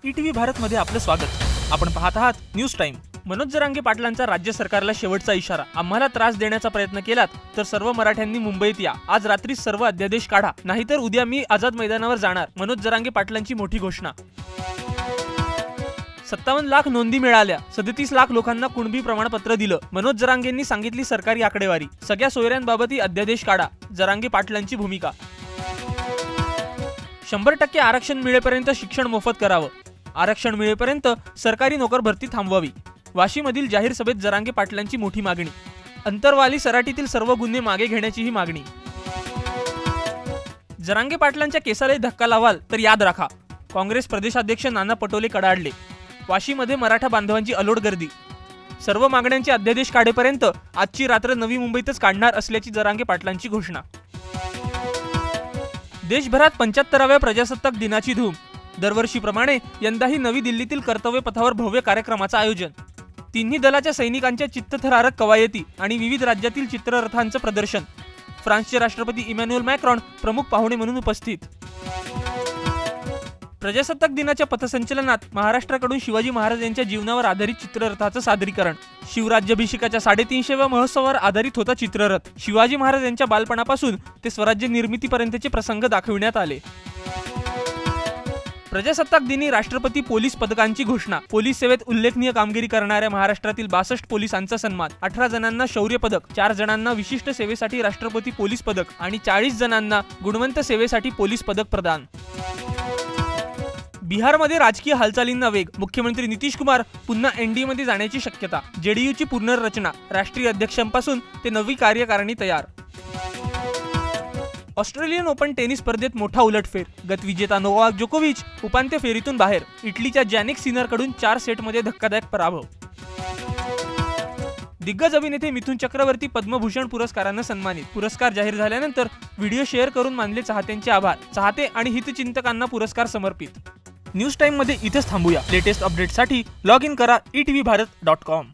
ETV Bharat मध्ये आपलं स्वागत। आपण पाहत आहात न्यूज टाइम। मनोज जरांगे पाटलांचा राज्य सरकारला शेवटचा इशारा। आम्हाला त्रास देण्याचा प्रयत्न केलात तर सर्व मराठ्यांनी मुंबईत या। आज रात्री सर्व अध्यादेश काढा, नाहीतर उद्या मी आझाद मैदानावर जाणार। मनोज जरांगे पाटलांची मोठी घोषणा। 57 लाख नोंदी मिळाल्या, 37 लाख लोकांना कुणबी प्रमाणपत्र दिलं। मनोज जरांगेंनी सांगितली सरकारी आकडेवारी। सगळ्या सोयऱ्यांबाबतही अध्यादेश काढा, जरांगे पाटलांची भूमिका। 100% आरक्षण मिळेपर्यंत शिक्षण मोफत करावं, आरक्षण मिळेपर्यंत सरकारी नोकर भरती थांबवावी। वाशीमधील जाहीर सभेत जरांगे पाटलांची मोठी मागणी। अंतरवाली सराटीतील सर्व गुन्हे मागे घेण्याचीही मागणी। जरांगे पाटलांच्या केसाला धक्का लावाल तर याद राखा, काँग्रेस प्रदेशाध्यक्ष नाना पटोले कडाडले। वाशीमध्ये मराठा बांधवांची अलोट गर्दी। सर्व मागण्यांचे अध्यादेश काढेपर्यंत आजची रात्र नवी मुंबईतच काढणार असल्याची जरांगे पाटलांची घोषणा। देशभरात 75व्या प्रजासत्ताक दिनाची धूम। दरवर्षीप्रमाणे यंदाही नवी दिल्लीतील कर्तव्य पथावर भव्य कार्यक्रमाचं आयोजन। तिन्ही दलाच्या सैनिकांच्या चित्तथरारक कवायती आणि विविध राज्यातील चित्ररथांचं प्रदर्शन। फ्रान्सचे राष्ट्रपती इमॅन्युएल मॅक्रॉन प्रमुख पाहुणे म्हणून उपस्थित। प्रजासत्ताक दिनाच्या पथसंचलनात महाराष्ट्राकडून शिवाजी महाराज यांच्या जीवनावर आधारित चित्ररथाचं सादरीकरण। शिवराज्याभिषेकाच्या 350व्या महोत्सवावर आधारित होता चित्ररथ। शिवाजी महाराज यांच्या बालपणापासून ते स्वराज्य निर्मितीपर्यंतचे प्रसंग दाखविण्यात आले। प्रजासत्ताक दिनी राष्ट्रपती पोलीस पदकांची घोषणा। पोलीस सेवेत उल्लेखनीय कामगिरी करणाऱ्या महाराष्ट्रातील 62 पोलिसांचा सन्मान। 18 जणांना शौर्य पदक, 4 जणांना विशिष्ट सेवेसाठी राष्ट्रपती पोलीस पदक आणि 40 जणांना गुणवंत सेवेसाठी पोलीस पदक प्रदान। बिहारमध्ये राजकीय हालचालींना वेग। मुख्यमंत्री नितीश कुमार पुन्हा एनडीए मध्ये जाण्याची शक्यता। जेडीयूची पुनर्रचना, राष्ट्रीय अध्यक्षांपासून ते नवी कार्यकारिणी तयार। ऑस्ट्रेलियन ओपन टेनिस स्पर्धेत मोठा उलटफेर। गतविजेता नोवाक जोकोविच उपांत्य फेरीतून बाहेर। इटलीच्या जॅनिक सिनरकडून 4 सेटमध्ये धक्कादायक पराभव। दिग्गज अभिनेते मिथुन चक्रवर्ती पद्मभूषण पुरस्कारानं सन्मानित। पुरस्कार जाहीर झाल्यानंतर व्हिडिओ शेअर करून मानले चाहत्यांचे आभार। चाहते आणि हितचिंतकांना पुरस्कार समर्पित। न्यूज टाइम मध्ये इथेच थांबूया। लेटेस्ट अपडेटसाठी लॉग इन करा etvbharat.com।